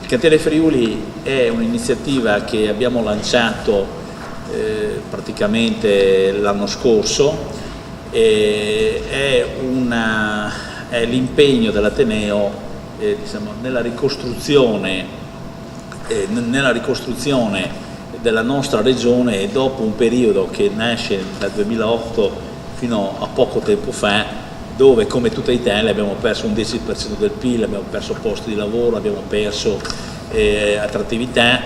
Il Cantiere Friuli è un'iniziativa che abbiamo lanciato praticamente l'anno scorso, è l'impegno dell'Ateneo diciamo, nella ricostruzione della nostra regione dopo un periodo che nasce dal 2008 fino a poco tempo fa, dove come tutta Italia abbiamo perso un 10% del PIL, abbiamo perso posti di lavoro, abbiamo perso attrattività,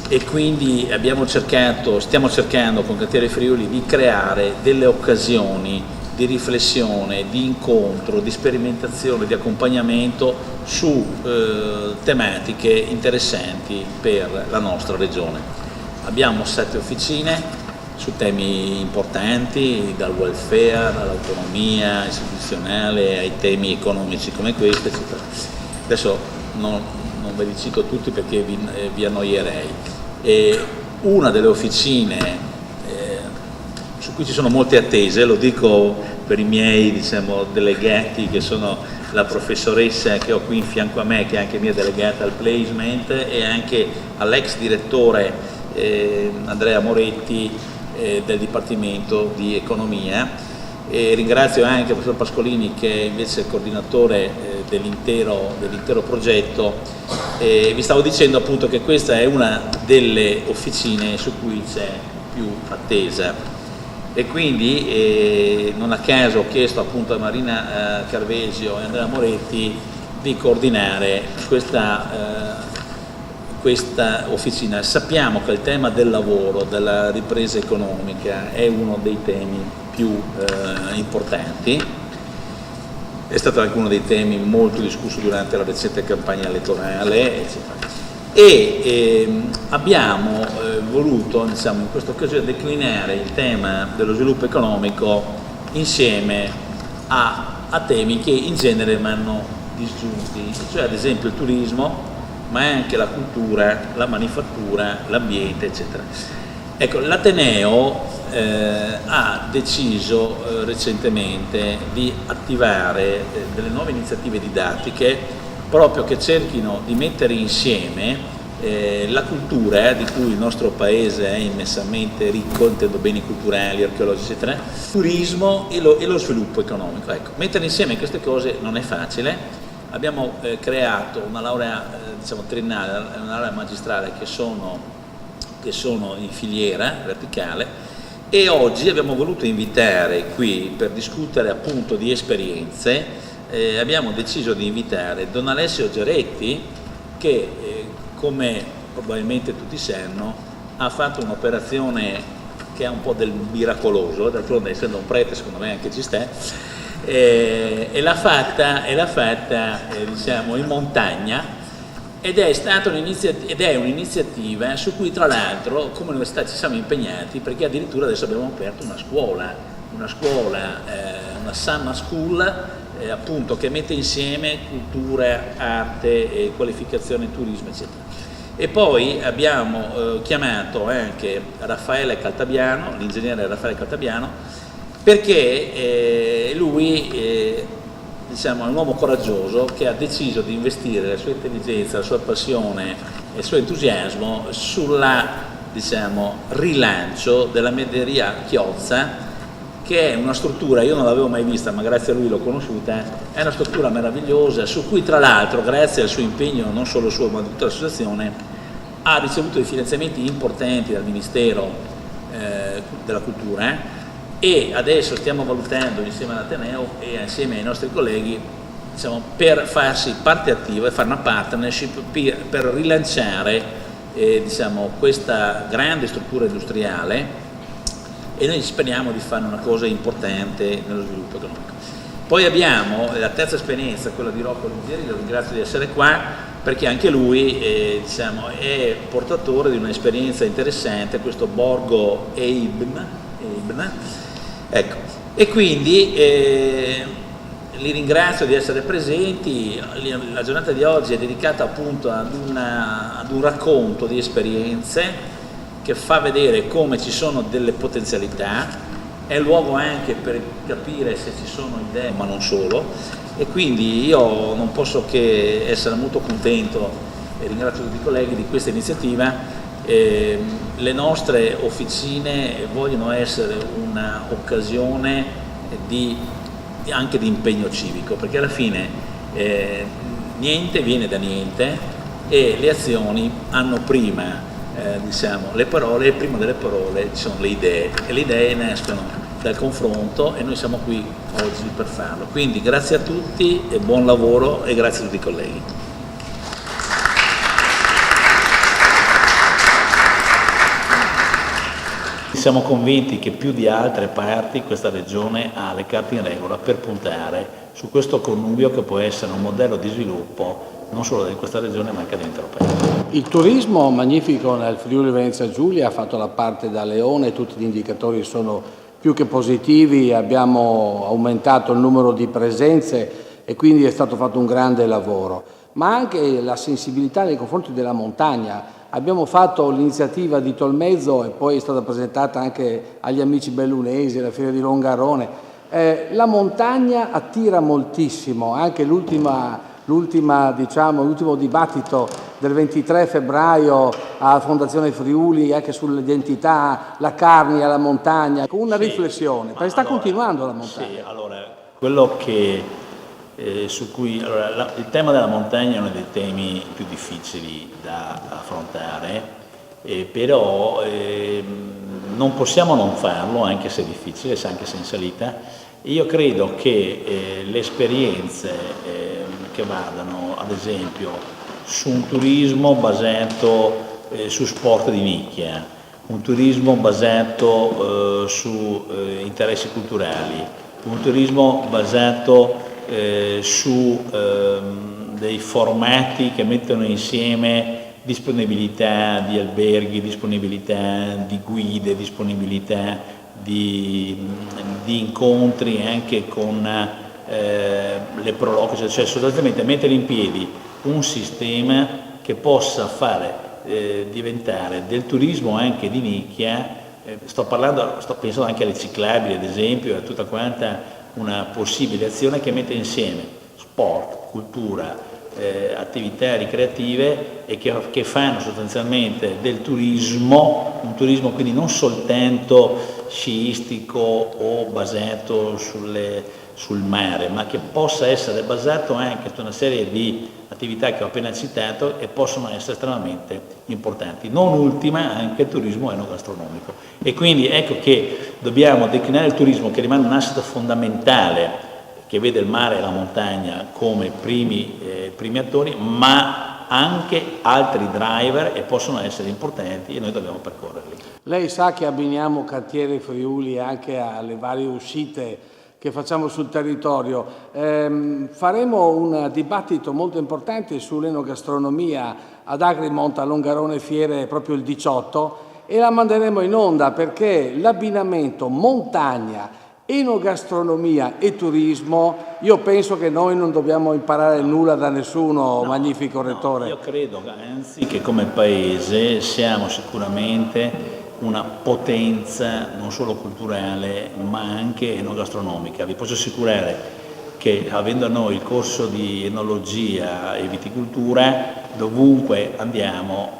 e quindi stiamo cercando con Cantiere Friuli di creare delle occasioni di riflessione, di incontro, di sperimentazione, di accompagnamento su tematiche interessanti per la nostra regione. Abbiamo 7 officine su temi importanti, dal welfare all'autonomia istituzionale ai temi economici come questi, eccetera. Adesso non ve li cito tutti perché vi annoierei. Una delle officine su cui ci sono molte attese, lo dico per i miei diciamo, delegati, che sono la professoressa che ho qui in fianco a me, che è anche mia delegata al placement, e anche all'ex direttore Andrea Moretti del Dipartimento di Economia, e ringrazio anche il professor Pascolini che è invece il coordinatore dell'intero progetto. Vi stavo dicendo appunto che questa è una delle officine su cui c'è più attesa, e quindi non a caso ho chiesto appunto a Marina Carvesio e Andrea Moretti di coordinare questa officina. Sappiamo che il tema del lavoro, della ripresa economica è uno dei temi più importanti, è stato anche uno dei temi molto discusso durante la recente campagna elettorale, eccetera. E abbiamo voluto diciamo, in questa occasione declinare il tema dello sviluppo economico insieme a temi che in genere vanno disgiunti, cioè ad esempio il turismo, ma anche la cultura, la manifattura, l'ambiente, eccetera. Ecco, l'Ateneo ha deciso recentemente di attivare delle nuove iniziative didattiche proprio che cerchino di mettere insieme la cultura di cui il nostro paese è immensamente ricco, intendo beni culturali, archeologici, eccetera, il turismo e lo sviluppo economico. Ecco, mettere insieme queste cose non è facile. Abbiamo creato una laurea diciamo, triennale, una laurea magistrale che sono in filiera verticale, e oggi abbiamo voluto invitare qui per discutere appunto di esperienze. Abbiamo deciso di invitare Don Alessio Geretti che come probabilmente tutti sanno ha fatto un'operazione che ha un po' del miracoloso, d'altronde essendo un prete secondo me anche ci sta, e l'ha fatta diciamo, in montagna, ed è un'iniziativa su cui tra l'altro come università ci siamo impegnati, perché addirittura adesso abbiamo aperto una summer school appunto che mette insieme cultura, arte, qualificazione, turismo, eccetera. E poi abbiamo chiamato anche Raffaele Caltabiano, l'ingegnere Raffaele Caltabiano, perché lui diciamo, è un uomo coraggioso che ha deciso di investire la sua intelligenza, la sua passione e il suo entusiasmo sulla diciamo, rilancio della Medieria Chiozza, che è una struttura, io non l'avevo mai vista ma grazie a lui l'ho conosciuta, è una struttura meravigliosa su cui tra l'altro grazie al suo impegno, non solo suo ma di tutta l'associazione, ha ricevuto dei finanziamenti importanti dal Ministero della Cultura, e adesso stiamo valutando insieme all'Ateneo e insieme ai nostri colleghi diciamo, per farsi parte attiva e fare una partnership per rilanciare diciamo, questa grande struttura industriale, e noi speriamo di fare una cosa importante nello sviluppo economico. Poi abbiamo la terza esperienza, quella di Rocco Luggieri, lo ringrazio di essere qua, perché anche lui diciamo, è portatore di un'esperienza interessante, questo Borgo EIBM, ecco. E quindi li ringrazio di essere presenti. La giornata di oggi è dedicata appunto ad un racconto di esperienze che fa vedere come ci sono delle potenzialità, è luogo anche per capire se ci sono idee, ma non solo, e quindi io non posso che essere molto contento e ringrazio tutti i colleghi di questa iniziativa. Le nostre officine vogliono essere un'occasione anche di impegno civico, perché alla fine niente viene da niente e le azioni hanno prima le parole, e prima delle parole ci sono le idee, e le idee nascono dal confronto e noi siamo qui oggi per farlo. Quindi grazie a tutti e buon lavoro, e grazie a tutti i colleghi. Siamo convinti che più di altre parti questa regione ha le carte in regola per puntare su questo connubio che può essere un modello di sviluppo non solo di questa regione ma anche dell'intero paese. Il turismo magnifico nel Friuli Venezia Giulia ha fatto la parte da leone, tutti gli indicatori sono più che positivi, abbiamo aumentato il numero di presenze e quindi è stato fatto un grande lavoro, ma anche la sensibilità nei confronti della montagna. Abbiamo fatto l'iniziativa di Tolmezzo e poi è stata presentata anche agli amici bellunesi, alla Fiera di Longarone. La montagna attira moltissimo, anche l'ultimo dibattito del 23 febbraio alla Fondazione Friuli, anche sull'identità, la Carnia, la montagna, con una riflessione, perché sta continuando la montagna. Sì, allora, quello che il tema della montagna è uno dei temi più difficili da affrontare, però non possiamo non farlo, anche se è difficile, anche se in salita. Io credo che le esperienze che vadano, ad esempio, su un turismo basato su sport di nicchia, un turismo basato su interessi culturali, un turismo basato su dei formati che mettono insieme disponibilità di alberghi, disponibilità di guide, disponibilità di incontri anche con le proloquie, cioè sostanzialmente mettere in piedi un sistema che possa fare diventare del turismo anche di nicchia, sto pensando anche alle ciclabili ad esempio, a tutta quanta una possibile azione che mette insieme sport, cultura, attività ricreative e che fanno sostanzialmente del turismo, un turismo quindi non soltanto sciistico o basato sul mare, ma che possa essere basato anche su una serie di attività che ho appena citato e possono essere estremamente importanti. Non ultima anche il turismo enogastronomico. E quindi ecco che dobbiamo declinare il turismo, che rimane un asset fondamentale, che vede il mare e la montagna come primi attori, ma anche altri driver, e possono essere importanti e noi dobbiamo percorrerli. Lei sa che abbiniamo Cantiere Friuli anche alle varie uscite che facciamo sul territorio. Faremo un dibattito molto importante sull'enogastronomia ad Agrimont, a Longarone Fiere, proprio il 18, e la manderemo in onda perché l'abbinamento montagna, enogastronomia e turismo, io penso che noi non dobbiamo imparare nulla da nessuno, magnifico rettore. Io credo anzi che come Paese siamo sicuramente una potenza non solo culturale ma anche enogastronomica. Vi posso assicurare che avendo a noi il corso di enologia e viticoltura, dovunque andiamo,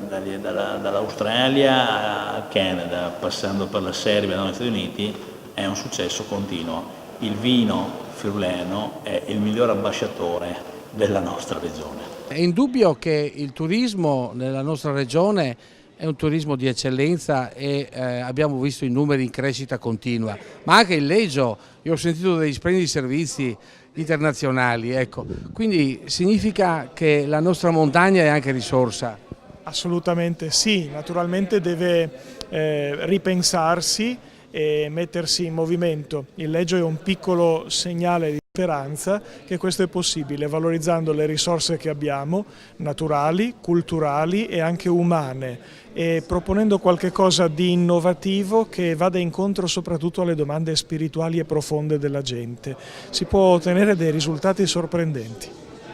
dall'Australia al Canada, passando per la Serbia, negli Stati Uniti, è un successo continuo. Il vino friulano è il miglior ambasciatore della nostra regione. È indubbio che il turismo nella nostra regione è un turismo di eccellenza e abbiamo visto i numeri in crescita continua, ma anche il Leggio, io ho sentito degli splendidi servizi internazionali, ecco. Quindi significa che la nostra montagna è anche risorsa. Assolutamente sì, naturalmente deve ripensarsi e mettersi in movimento. Il Leggio è un piccolo segnale di speranza che questo è possibile, valorizzando le risorse che abbiamo, naturali, culturali e anche umane, e proponendo qualche cosa di innovativo che vada incontro soprattutto alle domande spirituali e profonde della gente. Si può ottenere dei risultati sorprendenti.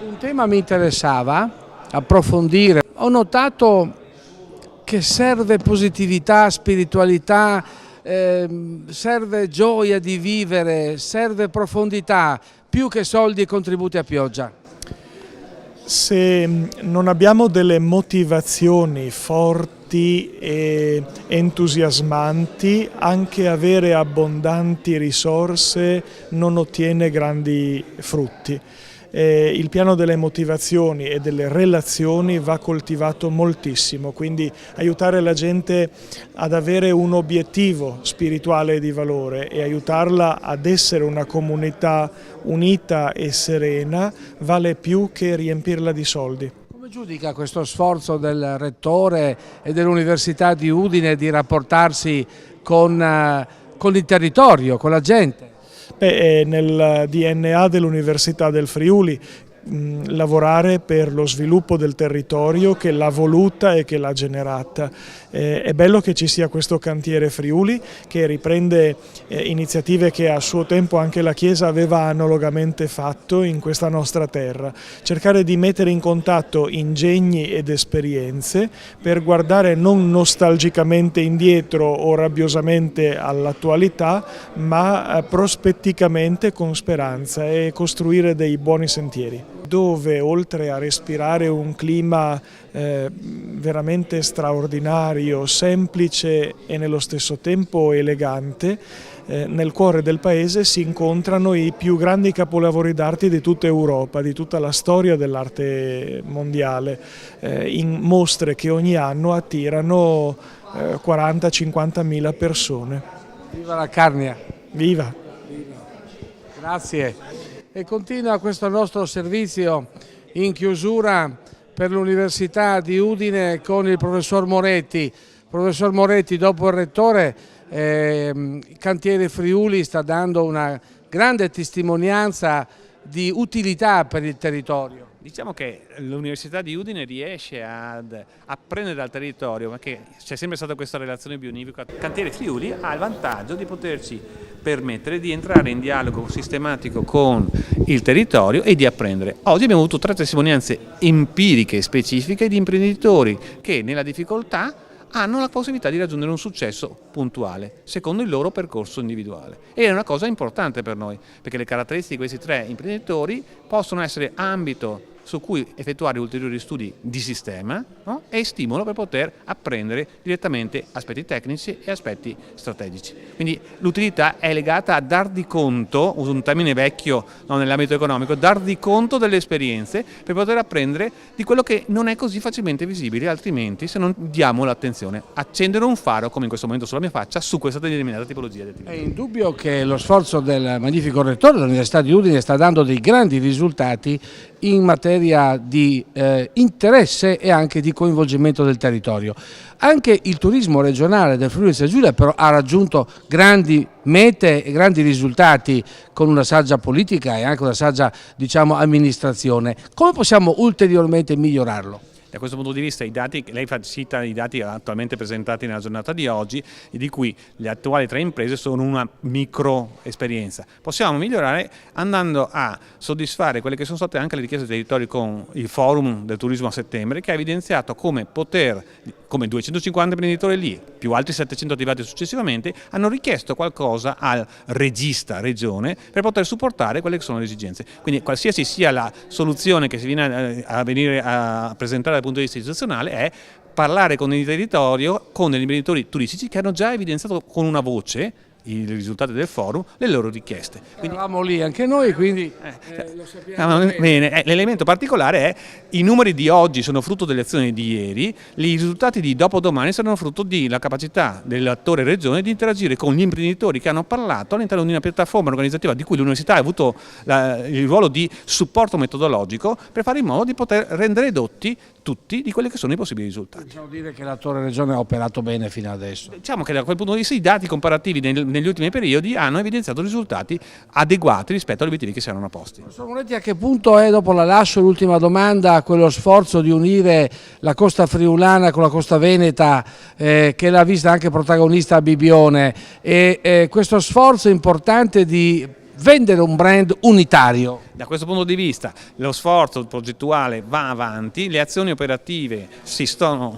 Un tema mi interessava approfondire. Ho notato che serve positività, spiritualità, serve gioia di vivere, serve profondità, più che soldi e contributi a pioggia. se non abbiamo delle motivazioni forti e entusiasmanti, anche avere abbondanti risorse non ottiene grandi frutti. Il piano delle motivazioni e delle relazioni va coltivato moltissimo, quindi aiutare la gente ad avere un obiettivo spirituale di valore e aiutarla ad essere una comunità unita e serena vale più che riempirla di soldi. Come giudica questo sforzo del Rettore e dell'Università di Udine di rapportarsi con il territorio, con la gente? È nel DNA dell'Università del Friuli lavorare per lo sviluppo del territorio che l'ha voluta e che l'ha generata. È bello che ci sia questo cantiere Friuli che riprende iniziative che a suo tempo anche la Chiesa aveva analogamente fatto in questa nostra terra. Cercare di mettere in contatto ingegni ed esperienze per guardare non nostalgicamente indietro o rabbiosamente all'attualità, ma prospetticamente con speranza e costruire dei buoni sentieri. Dove oltre a respirare un clima veramente straordinario, semplice e nello stesso tempo elegante, nel cuore del paese si incontrano i più grandi capolavori d'arte di tutta Europa, di tutta la storia dell'arte mondiale, in mostre che ogni anno attirano 40-50 mila persone. Viva la Carnia! Viva! Grazie. E continua questo nostro servizio in chiusura per l'Università di Udine con il professor Moretti. Professor Moretti, dopo il Rettore, il Cantiere Friuli sta dando una grande testimonianza di utilità per il territorio. Diciamo che l'Università di Udine riesce ad apprendere dal territorio, ma che c'è sempre stata questa relazione bionivoca. Il Cantiere Friuli ha il vantaggio di poterci permettere di entrare in dialogo sistematico con il territorio e di apprendere. Oggi abbiamo avuto 3 testimonianze empiriche specifiche di imprenditori che nella difficoltà hanno la possibilità di raggiungere un successo puntuale secondo il loro percorso individuale. E è una cosa importante per noi, perché le caratteristiche di questi 3 imprenditori possono essere ambito su cui effettuare ulteriori studi di sistema, no? E stimolo per poter apprendere direttamente aspetti tecnici e aspetti strategici. Quindi l'utilità è legata a dar di conto, uso un termine vecchio nell'ambito economico, dar di conto delle esperienze per poter apprendere di quello che non è così facilmente visibile, altrimenti se non diamo l'attenzione. Accendere un faro, come in questo momento sulla mia faccia, su questa determinata tipologia di attività. È indubbio che lo sforzo del magnifico Rettore dell'Università di Udine sta dando dei grandi risultati in materia di interesse e anche di coinvolgimento del territorio. Anche il turismo regionale del Friuli Venezia Giulia però ha raggiunto grandi mete e grandi risultati con una saggia politica e anche una saggia, diciamo, amministrazione. Come possiamo ulteriormente migliorarlo? Da questo punto di vista i dati, lei cita i dati attualmente presentati nella giornata di oggi, di cui le attuali 3 imprese sono una micro esperienza. Possiamo migliorare andando a soddisfare quelle che sono state anche le richieste dei territori con il forum del turismo a settembre, che ha evidenziato come 250 imprenditori lì, più altri 700 attivati successivamente, hanno richiesto qualcosa al regista regione per poter supportare quelle che sono le esigenze. Quindi qualsiasi sia la soluzione che si viene a venire a presentare dal punto di vista istituzionale è parlare con il territorio, con gli imprenditori turistici che hanno già evidenziato con una voce i risultati del forum, le loro richieste. Quindi eravamo lì anche noi, quindi lo sappiamo bene. L'elemento particolare è i numeri di oggi sono frutto delle azioni di ieri, i risultati di dopodomani saranno frutto della capacità dell'attore regione di interagire con gli imprenditori che hanno parlato all'interno di una piattaforma organizzativa di cui l'università ha avuto il ruolo di supporto metodologico per fare in modo di poter rendere edotti tutti di quelli che sono i possibili risultati. Possiamo dire che l'attore regione ha operato bene fino adesso. Diciamo che da quel punto di vista i dati comparativi negli ultimi periodi hanno evidenziato risultati adeguati rispetto agli obiettivi che si erano posti. Professor Moretti, a che punto è, dopo la lascio l'ultima domanda, quello sforzo di unire la costa friulana con la costa veneta che l'ha vista anche protagonista a Bibbione, e questo sforzo importante di vendere un brand unitario. Da questo punto di vista lo sforzo progettuale va avanti, le azioni operative si stanno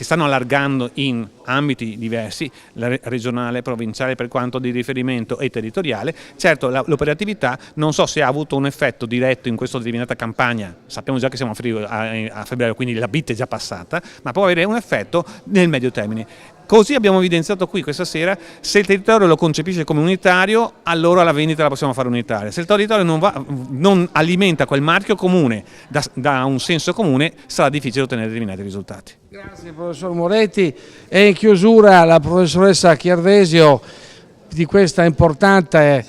allargando in ambiti diversi, regionale, provinciale per quanto di riferimento e territoriale. Certo, l'operatività non so se ha avuto un effetto diretto in questa determinata campagna, sappiamo già che siamo a febbraio, quindi la bit è già passata, ma può avere un effetto nel medio termine. Così abbiamo evidenziato qui questa sera: se il territorio lo concepisce come unitario, allora la vendita la possiamo fare unitaria. Se il territorio non alimenta quel marchio comune da un senso comune, sarà difficile ottenere determinati risultati. Grazie professor Moretti. E in chiusura la professoressa Chiarvesio di questa importante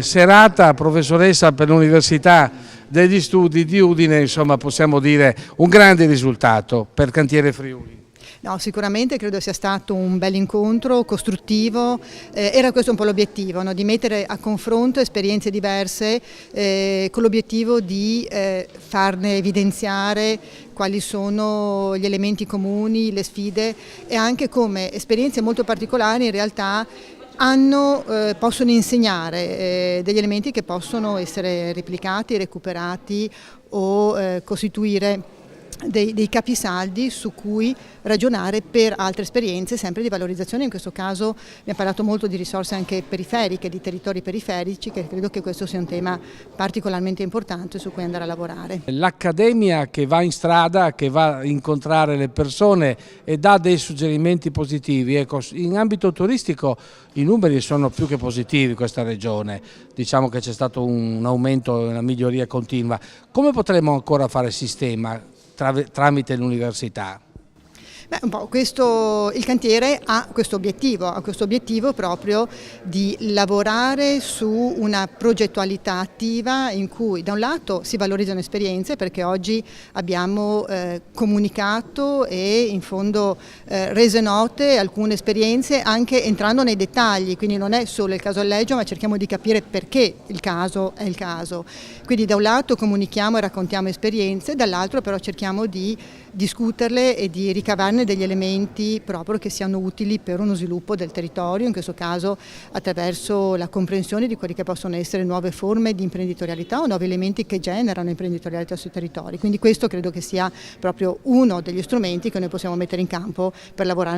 serata, professoressa per l'Università degli Studi di Udine, insomma possiamo dire un grande risultato per Cantiere Friuli. No, sicuramente credo sia stato un bel incontro, costruttivo, era questo un po' l'obiettivo, no? Di mettere a confronto esperienze diverse con l'obiettivo di farne evidenziare quali sono gli elementi comuni, le sfide e anche come esperienze molto particolari in realtà possono insegnare degli elementi che possono essere replicati, recuperati o costituire dei capisaldi su cui ragionare per altre esperienze sempre di valorizzazione. In questo caso abbiamo parlato molto di risorse anche periferiche, di territori periferici, che credo che questo sia un tema particolarmente importante su cui andare a lavorare. L'Accademia che va in strada, che va a incontrare le persone e dà dei suggerimenti positivi. Ecco, in ambito turistico i numeri sono più che positivi in questa regione, diciamo che c'è stato un aumento, una miglioria continua. Come potremmo ancora fare sistema tramite l'università? Il cantiere ha questo obiettivo proprio di lavorare su una progettualità attiva in cui da un lato si valorizzano esperienze, perché oggi abbiamo comunicato e in fondo rese note alcune esperienze anche entrando nei dettagli, quindi non è solo il caso Alleggio, ma cerchiamo di capire perché il caso è il caso. Quindi da un lato comunichiamo e raccontiamo esperienze, dall'altro però cerchiamo di discuterle e di ricavarne degli elementi proprio che siano utili per uno sviluppo del territorio, in questo caso attraverso la comprensione di quelli che possono essere nuove forme di imprenditorialità o nuovi elementi che generano imprenditorialità sui territori. Quindi questo credo che sia proprio uno degli strumenti che noi possiamo mettere in campo per lavorare